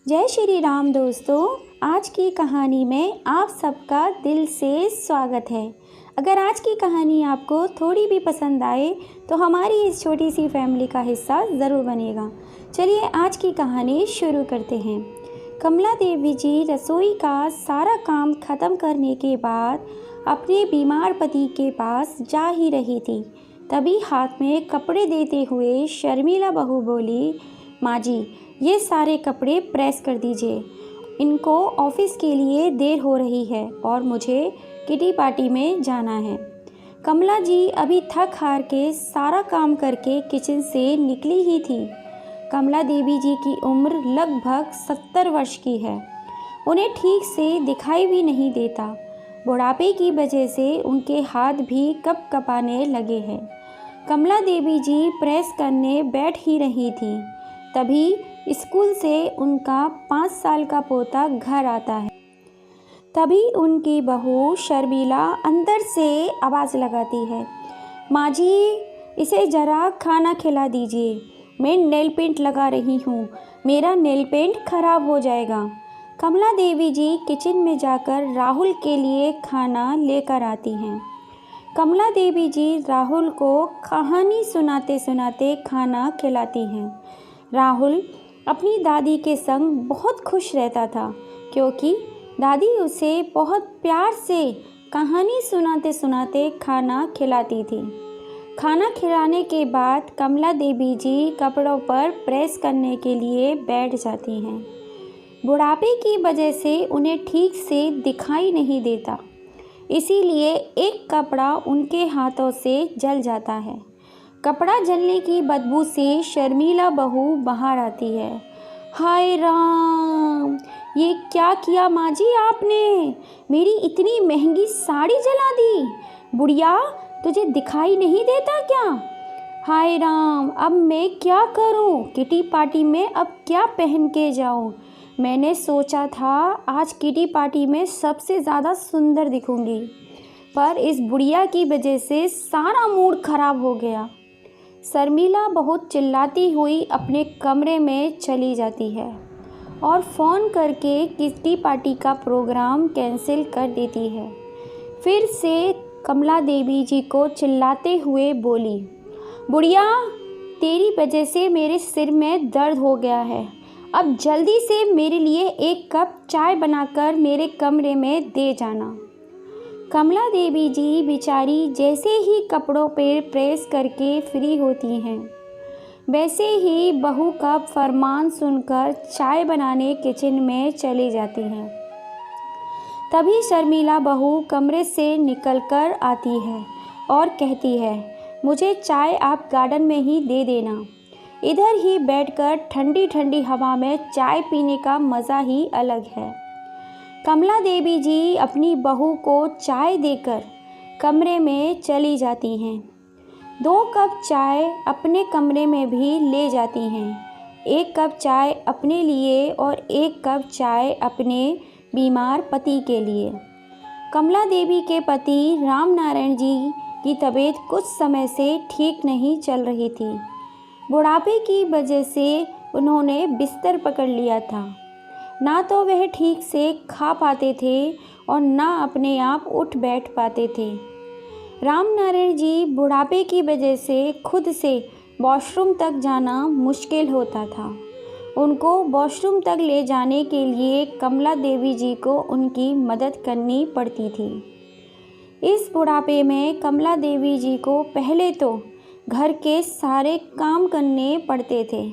जय श्री राम दोस्तों। आज की कहानी में आप सबका दिल से स्वागत है। अगर आज की कहानी आपको थोड़ी भी पसंद आए तो हमारी इस छोटी सी फैमिली का हिस्सा ज़रूर बनेगा। चलिए आज की कहानी शुरू करते हैं। कमला देवी जी रसोई का सारा काम ख़त्म करने के बाद अपने बीमार पति के पास जा ही रही थी। तभी हाथ में कपड़े देते हुए शर्मिला बहू बोली, माँ जी ये सारे कपड़े प्रेस कर दीजिए, इनको ऑफिस के लिए देर हो रही है और मुझे किटी पार्टी में जाना है। कमला जी अभी थक हार के सारा काम करके किचन से निकली ही थी। कमला देवी जी की उम्र लगभग 70 वर्ष की है। उन्हें ठीक से दिखाई भी नहीं देता। बुढ़ापे की वजह से उनके हाथ भी कँपकँपाने लगे हैं। कमला देवी जी प्रेस करने बैठ ही रही थी। तभी स्कूल से उनका 5 साल का पोता घर आता है। तभी उनकी बहू शर्मिला अंदर से आवाज़ लगाती है, माँ जी इसे ज़रा खाना खिला दीजिए, मैं नेल पेंट लगा रही हूँ, मेरा नेल पेंट खराब हो जाएगा। कमला देवी जी किचन में जाकर राहुल के लिए खाना लेकर आती हैं। कमला देवी जी राहुल को कहानी सुनाते सुनाते खाना खिलाती हैं। राहुल अपनी दादी के संग बहुत खुश रहता था क्योंकि दादी उसे बहुत प्यार से कहानी सुनाते सुनाते खाना खिलाती थी। खाना खिलाने के बाद कमला देवी जी कपड़ों पर प्रेस करने के लिए बैठ जाती हैं। बुढ़ापे की वजह से उन्हें ठीक से दिखाई नहीं देता, इसीलिए एक कपड़ा उनके हाथों से जल जाता है। कपड़ा जलने की बदबू से शर्मिला बहू बाहर आती है। हाय राम, ये क्या किया माँ जी आपने? मेरी इतनी महंगी साड़ी जला दी। बुढ़िया तुझे दिखाई नहीं देता क्या? हाय राम, अब मैं क्या करूँ? किटी पार्टी में अब क्या पहन के जाऊँ? मैंने सोचा था आज किटी पार्टी में सबसे ज़्यादा सुंदर दिखूँगी, पर इस बुढ़िया की वजह से सारा मूड खराब हो गया। शर्मिला बहुत चिल्लाती हुई अपने कमरे में चली जाती है और फ़ोन करके किटी पार्टी का प्रोग्राम कैंसिल कर देती है। फिर से कमला देवी जी को चिल्लाते हुए बोली, बुढ़िया तेरी वजह से मेरे सिर में दर्द हो गया है, अब जल्दी से मेरे लिए एक कप चाय बनाकर मेरे कमरे में दे जाना। कमला देवी जी बेचारी जैसे ही कपड़ों पर प्रेस करके फ्री होती हैं, वैसे ही बहू का फरमान सुनकर चाय बनाने किचन में चली जाती हैं। तभी शर्मिला बहू कमरे से निकलकर आती है और कहती है, मुझे चाय आप गार्डन में ही दे देना। इधर ही बैठकर ठंडी ठंडी हवा में चाय पीने का मज़ा ही अलग है। कमला देवी जी अपनी बहू को चाय देकर कमरे में चली जाती हैं। 2 कप चाय अपने कमरे में भी ले जाती हैं। 1 कप चाय अपने लिए और 1 कप चाय अपने बीमार पति के लिए। कमला देवी के पति राम नारायण जी की तबीयत कुछ समय से ठीक नहीं चल रही थी। बुढ़ापे की वजह से उन्होंने बिस्तर पकड़ लिया था। ना तो वह ठीक से खा पाते थे और ना अपने आप उठ बैठ पाते थे। राम नारायण जी बुढ़ापे की वजह से खुद से वॉशरूम तक जाना मुश्किल होता था। उनको वॉशरूम तक ले जाने के लिए कमला देवी जी को उनकी मदद करनी पड़ती थी। इस बुढ़ापे में कमला देवी जी को पहले तो घर के सारे काम करने पड़ते थे,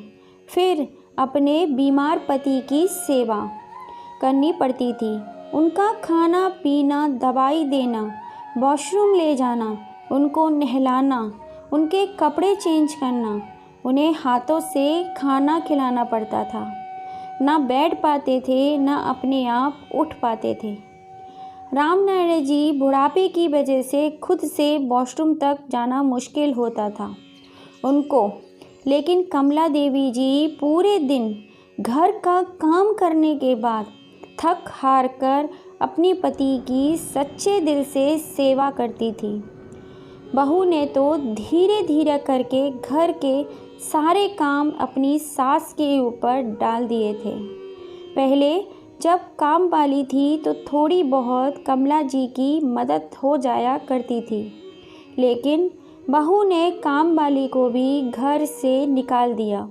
फिर अपने बीमार पति की सेवा करनी पड़ती थी। उनका खाना पीना, दवाई देना, वॉशरूम ले जाना, उनको नहलाना, उनके कपड़े चेंज करना, उन्हें हाथों से खाना खिलाना पड़ता था। ना बैठ पाते थे, ना अपने आप उठ पाते थे। राम नारायण जी बुढ़ापे की वजह से खुद से वॉशरूम तक जाना मुश्किल होता था उनको, लेकिन कमला देवी जी पूरे दिन घर का काम करने के बाद थक हार कर अपने पति की सच्चे दिल से सेवा करती थी। बहू ने तो धीरे धीरे करके घर के सारे काम अपनी सास के ऊपर डाल दिए थे। पहले जब काम वाली थी तो थोड़ी बहुत कमला जी की मदद हो जाया करती थी, लेकिन बहू ने काम वाली को भी घर से निकाल दिया,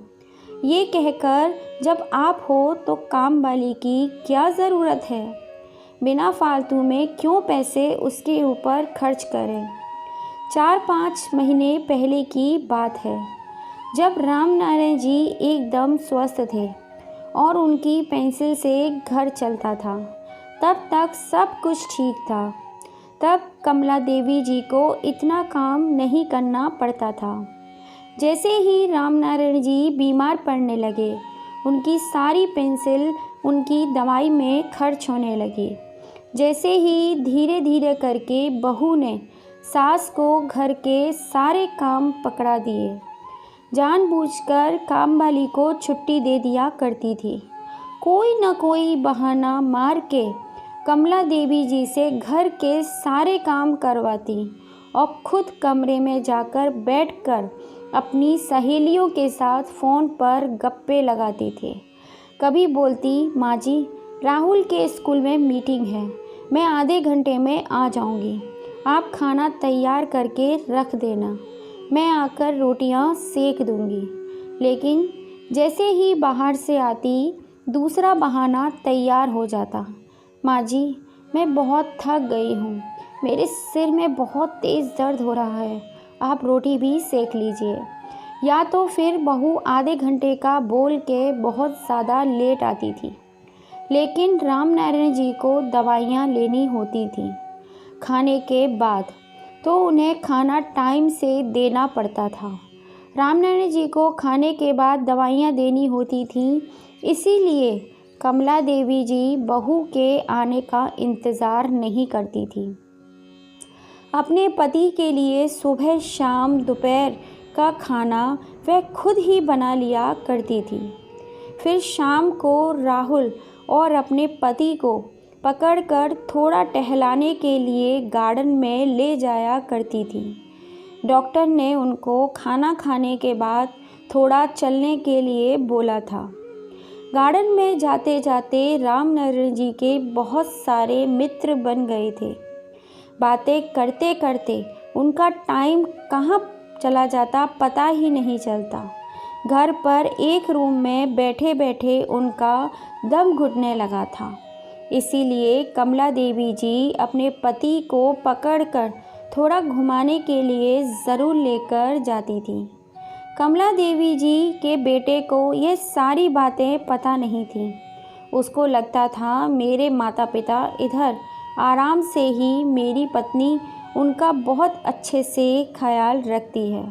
ये कहकर जब आप हो तो काम वाली की क्या ज़रूरत है, बिना फालतू में क्यों पैसे उसके ऊपर खर्च करें। 4-5 महीने पहले की बात है, जब राम नारायण जी एकदम स्वस्थ थे और उनकी पेंसिल से घर चलता था, तब तक सब कुछ ठीक था। तब कमला देवी जी को इतना काम नहीं करना पड़ता था। जैसे ही राम नारायण जी बीमार पड़ने लगे, उनकी सारी पेंसिल उनकी दवाई में खर्च होने लगी। जैसे ही धीरे धीरे करके बहू ने सास को घर के सारे काम पकड़ा दिए, जानबूझकर काम वाली को छुट्टी दे दिया करती थी। कोई न कोई बहाना मार के कमला देवी जी से घर के सारे काम करवाती और खुद कमरे में जाकर बैठकर अपनी सहेलियों के साथ फ़ोन पर गप्पे लगाती थी। कभी बोलती, माँ जी राहुल के स्कूल में मीटिंग है, मैं आधे घंटे में आ जाऊंगी, आप खाना तैयार करके रख देना, मैं आकर रोटियां सेक दूंगी। लेकिन जैसे ही बाहर से आती दूसरा बहाना तैयार हो जाता, माँ जी मैं बहुत थक गई हूँ, मेरे सिर में बहुत तेज़ दर्द हो रहा है, आप रोटी भी सेक लीजिए। या तो फिर बहू आधे घंटे का बोल के बहुत ज़्यादा लेट आती थी। लेकिन राम नारायण जी को दवाइयाँ लेनी होती थी खाने के बाद, तो उन्हें खाना टाइम से देना पड़ता था। राम नारायण जी को खाने के बाद दवाइयाँ देनी होती थीं, इसीलिए कमला देवी जी बहू के आने का इंतज़ार नहीं करती थी। अपने पति के लिए सुबह शाम दोपहर का खाना वह खुद ही बना लिया करती थी। फिर शाम को राहुल और अपने पति को पकड़कर थोड़ा टहलाने के लिए गार्डन में ले जाया करती थी। डॉक्टर ने उनको खाना खाने के बाद थोड़ा चलने के लिए बोला था। गार्डन में जाते जाते राम नारायण जी के बहुत सारे मित्र बन गए थे। बातें करते करते उनका टाइम कहाँ चला जाता पता ही नहीं चलता। घर पर एक रूम में बैठे बैठे उनका दम घुटने लगा था। इसीलिए कमला देवी जी अपने पति को पकड़कर थोड़ा घुमाने के लिए ज़रूर लेकर जाती थी। कमला देवी जी के बेटे को ये सारी बातें पता नहीं थीं। उसको लगता था मेरे माता पिता इधर आराम से ही, मेरी पत्नी उनका बहुत अच्छे से ख्याल रखती है,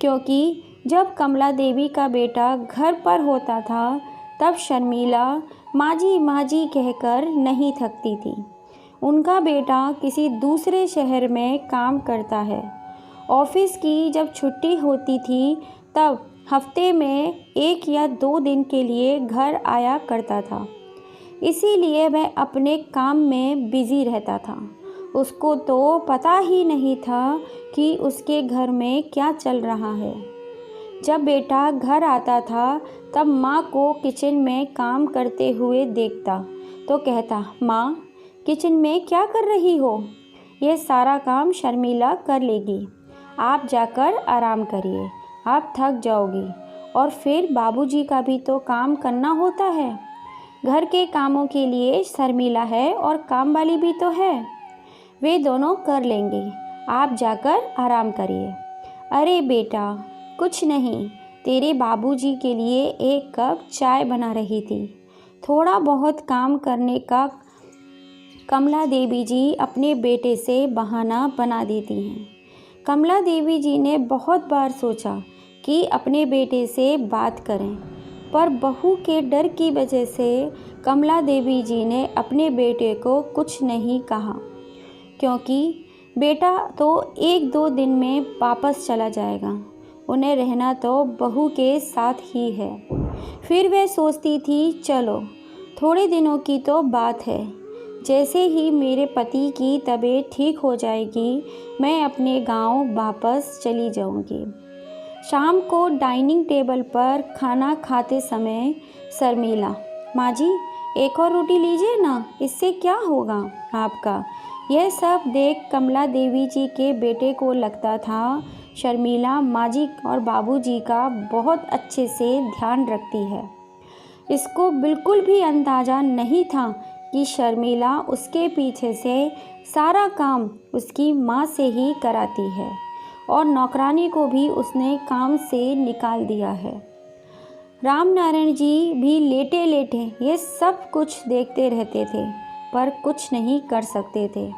क्योंकि जब कमला देवी का बेटा घर पर होता था तब शर्मिला माँ जी कहकर नहीं थकती थी। उनका बेटा किसी दूसरे शहर में काम करता है। ऑफिस की जब छुट्टी होती थी तब हफ्ते में 1 या 2 दिन के लिए घर आया करता था, इसीलिए वह अपने काम में बिज़ी रहता था। उसको तो पता ही नहीं था कि उसके घर में क्या चल रहा है। जब बेटा घर आता था तब माँ को किचन में काम करते हुए देखता तो कहता, माँ किचन में क्या कर रही हो? यह सारा काम शर्मिला कर लेगी, आप जाकर आराम करिए, आप थक जाओगी। और फिर बाबूजी का भी तो काम करना होता है। घर के कामों के लिए शर्मिला है और काम वाली भी तो है, वे दोनों कर लेंगे, आप जाकर आराम करिए। अरे बेटा कुछ नहीं, तेरे बाबूजी के लिए 1 कप चाय बना रही थी। थोड़ा बहुत काम करने का कमला देवी जी अपने बेटे से बहाना बना देती हैं। कमला देवी जी ने बहुत बार सोचा कि अपने बेटे से बात करें, पर बहू के डर की वजह से कमला देवी जी ने अपने बेटे को कुछ नहीं कहा, क्योंकि बेटा तो 1-2 दिन में वापस चला जाएगा, उन्हें रहना तो बहू के साथ ही है। फिर वह सोचती थी, चलो थोड़े दिनों की तो बात है, जैसे ही मेरे पति की तबीयत ठीक हो जाएगी मैं अपने गांव वापस चली जाऊंगी। शाम को डाइनिंग टेबल पर खाना खाते समय शर्मिला, माँ जी एक और रोटी लीजिए ना, इससे क्या होगा आपका। यह सब देख कमला देवी जी के बेटे को लगता था शर्मिला माँ जी और बाबूजी का बहुत अच्छे से ध्यान रखती है। इसको बिल्कुल भी अंदाज़ा नहीं था कि शर्मिला उसके पीछे से सारा काम उसकी माँ से ही कराती है और नौकरानी को भी उसने काम से निकाल दिया है। रामनारायण जी भी लेटे लेटे ये सब कुछ देखते रहते थे, पर कुछ नहीं कर सकते थे।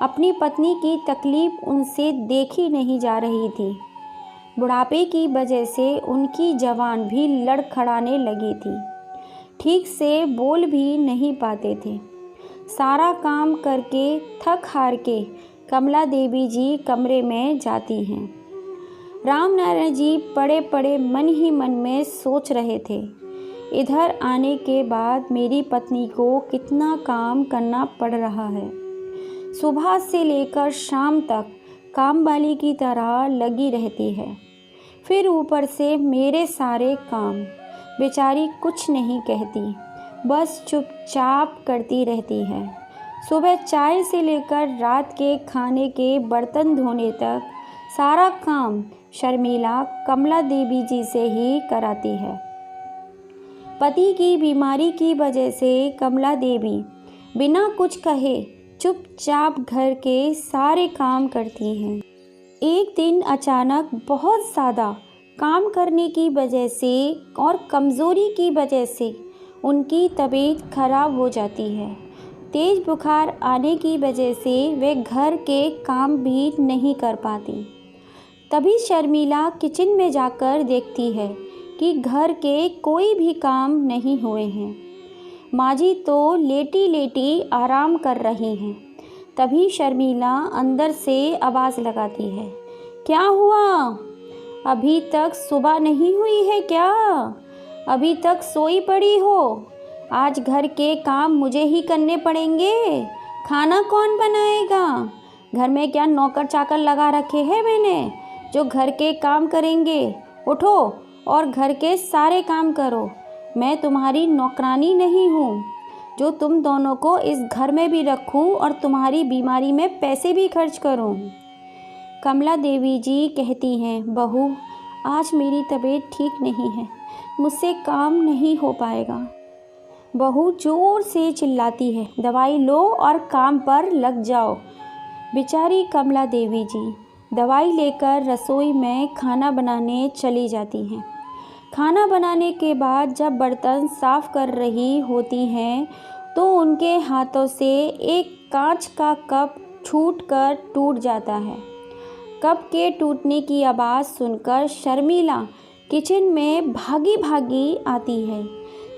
अपनी पत्नी की तकलीफ़ उनसे देखी नहीं जा रही थी। बुढ़ापे की वजह से उनकी ज़बान भी लड़खड़ाने लगी थी, ठीक से बोल भी नहीं पाते थे। सारा काम करके थक हार के कमला देवी जी कमरे में जाती हैं। रामनारायण जी पड़े पड़े मन ही मन में सोच रहे थे, इधर आने के बाद मेरी पत्नी को कितना काम करना पड़ रहा है। सुबह से लेकर शाम तक काम वाली की तरह लगी रहती है, फिर ऊपर से मेरे सारे काम। बेचारी कुछ नहीं कहती, बस चुपचाप करती रहती है। सुबह चाय से लेकर रात के खाने के बर्तन धोने तक सारा काम शर्मिला कमला देवी जी से ही कराती है। पति की बीमारी की वजह से कमला देवी बिना कुछ कहे चुपचाप घर के सारे काम करती हैं। एक दिन अचानक बहुत ज़्यादा काम करने की वजह से और कमज़ोरी की वजह से उनकी तबीयत खराब हो जाती है। तेज़ बुखार आने की वजह से वे घर के काम भी नहीं कर पाती। तभी शर्मिला किचन में जाकर देखती है कि घर के कोई भी काम नहीं हुए हैं। माँ जी तो लेटी लेटी आराम कर रही हैं। तभी शर्मिला अंदर से आवाज़ लगाती है, क्या हुआ? अभी तक सुबह नहीं हुई है क्या? अभी तक सोई पड़ी हो? आज घर के काम मुझे ही करने पड़ेंगे। खाना कौन बनाएगा? घर में क्या नौकर चाकर लगा रखे हैं मैंने जो घर के काम करेंगे? उठो और घर के सारे काम करो। मैं तुम्हारी नौकरानी नहीं हूँ जो तुम दोनों को इस घर में भी रखूँ और तुम्हारी बीमारी में पैसे भी खर्च करूँ। कमला देवी जी कहती हैं, बहू आज मेरी तबीयत ठीक नहीं है, मुझसे काम नहीं हो पाएगा। बहू ज़ोर से चिल्लाती है, दवाई लो और काम पर लग जाओ। बेचारी कमला देवी जी दवाई लेकर रसोई में खाना बनाने चली जाती हैं। खाना बनाने के बाद जब बर्तन साफ़ कर रही होती हैं तो उनके हाथों से एक कांच का कप छूटकर टूट जाता है। कप के टूटने की आवाज़ सुनकर शर्मिला किचन में भागी भागी आती है।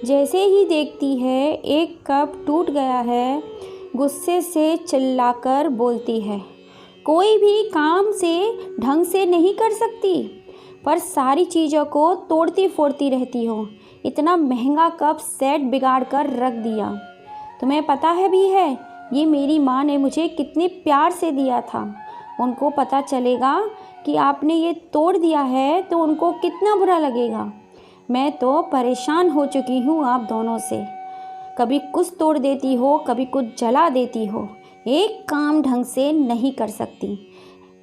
जैसे ही देखती है एक कप टूट गया है, गुस्से से चिल्लाकर बोलती है, कोई भी काम से ढंग से नहीं कर सकती, पर सारी चीज़ों को तोड़ती फोड़ती रहती हो। इतना महंगा कप सेट बिगाड़ कर रख दिया। तुम्हें पता है भी है ये मेरी माँ ने मुझे कितने प्यार से दिया था। उनको पता चलेगा कि आपने ये तोड़ दिया है तो उनको कितना बुरा लगेगा। मैं तो परेशान हो चुकी हूँ आप दोनों से। कभी कुछ तोड़ देती हो, कभी कुछ जला देती हो, एक काम ढंग से नहीं कर सकती।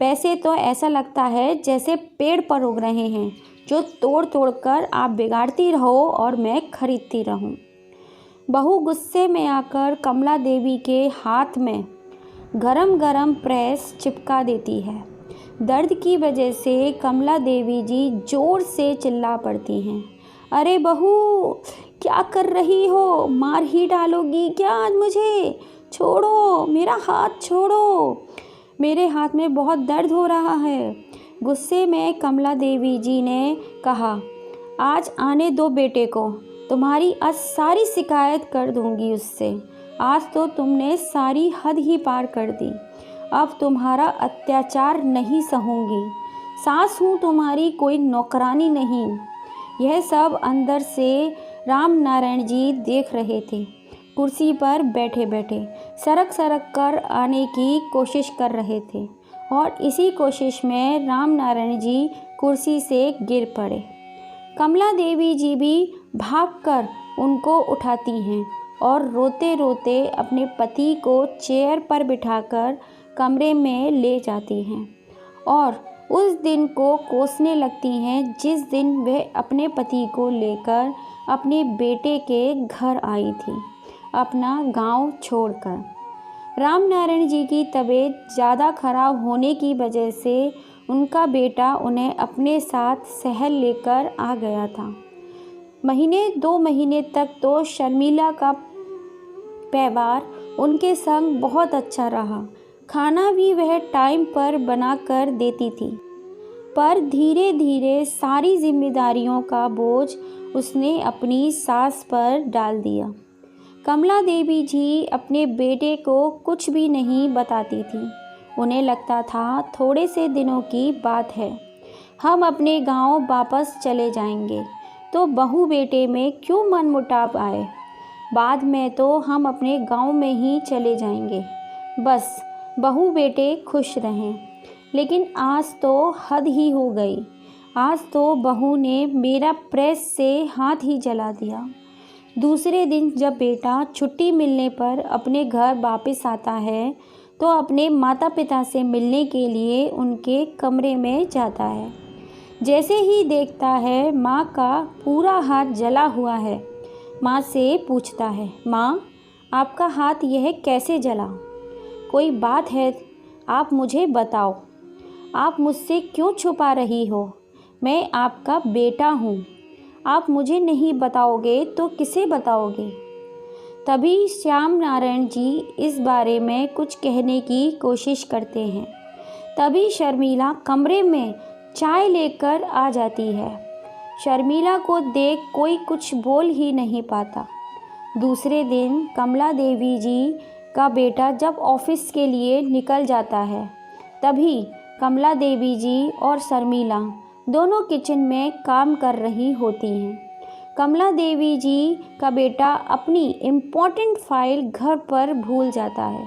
पैसे तो ऐसा लगता है जैसे पेड़ पर उग रहे हैं जो तोड़ तोड़ कर आप बिगाड़ती रहो और मैं खरीदती रहूं। बहू गुस्से में आकर कमला देवी के हाथ में गरम गरम प्रेस चिपका देती है। दर्द की वजह से कमला देवी जी ज़ोर से चिल्ला पड़ती हैं, अरे बहू क्या कर रही हो? मार ही डालोगी क्या आज मुझे? छोड़ो, मेरा हाथ छोड़ो, मेरे हाथ में बहुत दर्द हो रहा है। गुस्से में कमला देवी जी ने कहा, आज आने दो बेटे को, तुम्हारी आज सारी शिकायत कर दूंगी उससे। आज तो तुमने सारी हद ही पार कर दी। अब तुम्हारा अत्याचार नहीं सहूँगी। सास हूँ तुम्हारी, कोई नौकरानी नहीं। यह सब अंदर से रामनारायण जी देख रहे थे। कुर्सी पर बैठे बैठे सरक सरक कर आने की कोशिश कर रहे थे और इसी कोशिश में रामनारायण जी कुर्सी से गिर पड़े। कमला देवी जी भी भागकर उनको उठाती हैं और रोते रोते अपने पति को चेयर पर बिठाकर कमरे में ले जाती हैं और उस दिन को कोसने लगती हैं जिस दिन वह अपने पति को लेकर अपने बेटे के घर आई थी, अपना गांव छोड़कर। रामनारायण जी की तबीयत ज़्यादा खराब होने की वजह से उनका बेटा उन्हें अपने साथ शहर लेकर आ गया था। 2 महीने तक तो शर्मिला का व्यवहार उनके संग बहुत अच्छा रहा। खाना भी वह टाइम पर बना कर देती थी, पर धीरे धीरे सारी जिम्मेदारियों का बोझ उसने अपनी सास पर डाल दिया। कमला देवी जी अपने बेटे को कुछ भी नहीं बताती थी। उन्हें लगता था थोड़े से दिनों की बात है, हम अपने गांव वापस चले जाएंगे तो बहू बेटे में क्यों मनमुटाव आए, बाद में तो हम अपने गांव में ही चले जाएंगे, बस बहू बेटे खुश रहें। लेकिन आज तो हद ही हो गई। आज तो बहू ने मेरा प्रेस से हाथ ही जला दिया। दूसरे दिन जब बेटा छुट्टी मिलने पर अपने घर वापस आता है तो अपने माता पिता से मिलने के लिए उनके कमरे में जाता है। जैसे ही देखता है माँ का पूरा हाथ जला हुआ है, माँ से पूछता है, माँ आपका हाथ यह कैसे जला? कोई बात है, आप मुझे बताओ, आप मुझसे क्यों छुपा रही हो? मैं आपका बेटा हूँ, आप मुझे नहीं बताओगे तो किसे बताओगे? तभी श्याम नारायण जी इस बारे में कुछ कहने की कोशिश करते हैं। तभी शर्मिला कमरे में चाय लेकर आ जाती है। शर्मिला को देख कोई कुछ बोल ही नहीं पाता। दूसरे दिन कमला देवी जी का बेटा जब ऑफिस के लिए निकल जाता है, तभी कमला देवी जी और शर्मिला दोनों किचन में काम कर रही होती हैं। कमला देवी जी का बेटा अपनी इम्पोर्टेंट फाइल घर पर भूल जाता है।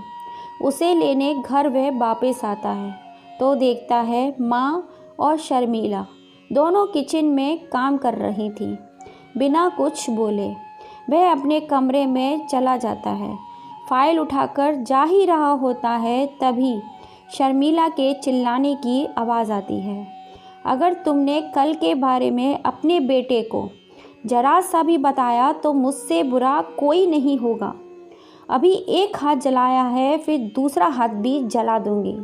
उसे लेने घर वह वापस आता है तो देखता है माँ और शर्मिला दोनों किचन में काम कर रही थी। बिना कुछ बोले वह अपने कमरे में चला जाता है। फाइल उठाकर जा ही रहा होता है, तभी शर्मिला के चिल्लाने की आवाज़ आती है, अगर तुमने कल के बारे में अपने बेटे को जरा सा भी बताया तो मुझसे बुरा कोई नहीं होगा। अभी एक हाथ जलाया है, फिर दूसरा हाथ भी जला दूंगी।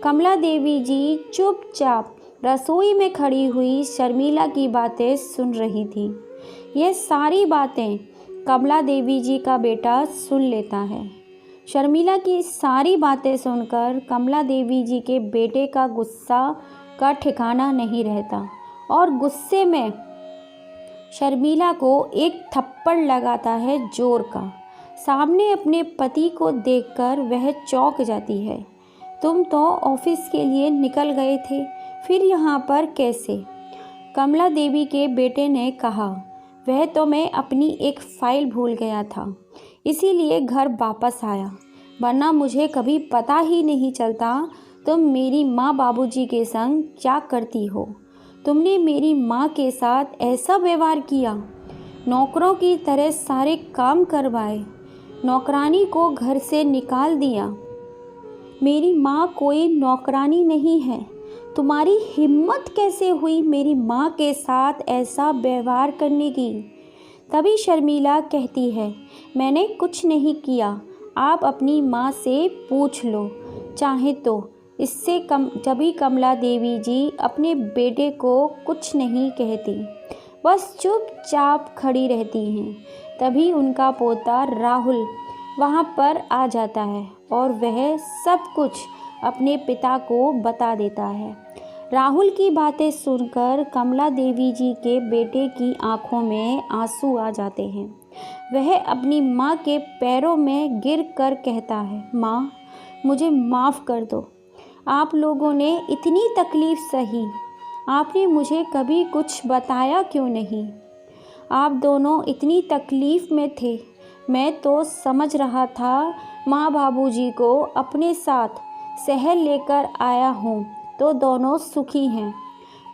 कमला देवी जी चुपचाप रसोई में खड़ी हुई शर्मिला की बातें सुन रही थी। ये सारी बातें कमला देवी जी का बेटा सुन लेता है। शर्मिला की सारी बातें सुनकर कमला देवी जी के बेटे का गुस्सा का ठिकाना नहीं रहता और गुस्से में शर्मिला को एक थप्पड़ लगाता है जोर का। सामने अपने पति को देखकर वह चौंक जाती है। तुम तो ऑफिस के लिए निकल गए थे, फिर यहाँ पर कैसे? कमला देवी के बेटे ने कहा, वह तो मैं अपनी एक फ़ाइल भूल गया था, इसीलिए घर वापस आया, वरना मुझे कभी पता ही नहीं चलता तुम मेरी माँ बाबूजी के संग क्या करती हो। तुमने मेरी माँ के साथ ऐसा व्यवहार किया, नौकरों की तरह सारे काम करवाए, नौकरानी को घर से निकाल दिया। मेरी माँ कोई नौकरानी नहीं है। तुम्हारी हिम्मत कैसे हुई मेरी माँ के साथ ऐसा व्यवहार करने की? तभी शर्मिला कहती है, मैंने कुछ नहीं किया, आप अपनी माँ से पूछ लो चाहे तो। इससे तभी कमला देवी जी अपने बेटे को कुछ नहीं कहती, बस चुपचाप खड़ी रहती हैं। तभी उनका पोता राहुल वहाँ पर आ जाता है और वह सब कुछ अपने पिता को बता देता है। राहुल की बातें सुनकर कमला देवी जी के बेटे की आंखों में आंसू आ जाते हैं। वह अपनी माँ के पैरों में गिर कर कहता है, माँ मुझे माफ़ कर दो, आप लोगों ने इतनी तकलीफ़ सही, आपने मुझे कभी कुछ बताया क्यों नहीं? आप दोनों इतनी तकलीफ़ में थे, मैं तो समझ रहा था माँ बाबूजी को अपने साथ शहर लेकर आया हूँ तो दोनों सुखी हैं।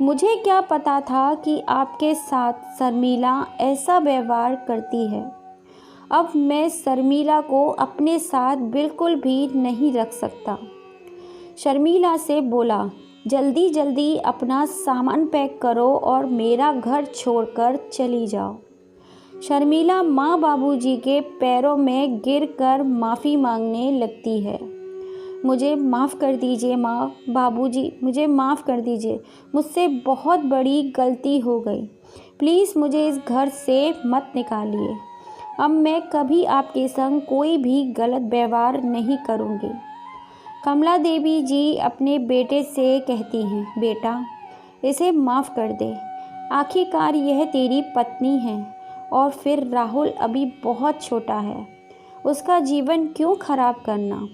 मुझे क्या पता था कि आपके साथ शर्मिला ऐसा व्यवहार करती है। अब मैं शर्मिला को अपने साथ बिल्कुल भी नहीं रख सकता। शर्मिला से बोला, जल्दी जल्दी अपना सामान पैक करो और मेरा घर छोड़कर चली जाओ। शर्मिला माँ बाबूजी के पैरों में गिरकर माफ़ी मांगने लगती है। मुझे माफ़ कर दीजिए माँ बाबूजी, मुझे माफ़ कर दीजिए, मुझसे बहुत बड़ी गलती हो गई। प्लीज़ मुझे इस घर से मत निकालिए। अब मैं कभी आपके संग कोई भी गलत व्यवहार नहीं करूँगी। कमला देवी जी अपने बेटे से कहती हैं, बेटा इसे माफ़ कर दे, आखिरकार यह तेरी पत्नी है। और फिर राहुल अभी बहुत छोटा है, उसका जीवन क्यों खराब करना।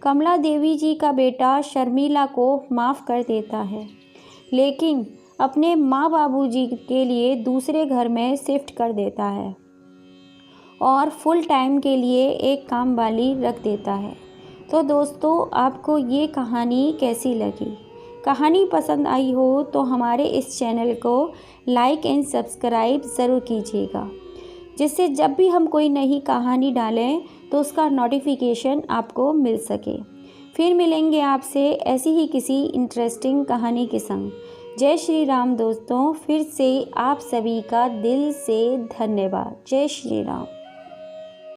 कमला देवी जी का बेटा शर्मिला को माफ़ कर देता है, लेकिन अपने माँ बाबूजी के लिए दूसरे घर में शिफ्ट कर देता है और फुल टाइम के लिए एक काम वाली रख देता है। तो दोस्तों, आपको ये कहानी कैसी लगी? कहानी पसंद आई हो तो हमारे इस चैनल को लाइक एंड सब्सक्राइब ज़रूर कीजिएगा, जिससे जब भी हम कोई नई कहानी डालें तो उसका नोटिफिकेशन आपको मिल सके। फिर मिलेंगे आपसे ऐसी ही किसी इंटरेस्टिंग कहानी के संग। जय श्री राम दोस्तों, फिर से आप सभी का दिल से धन्यवाद। जय श्री राम।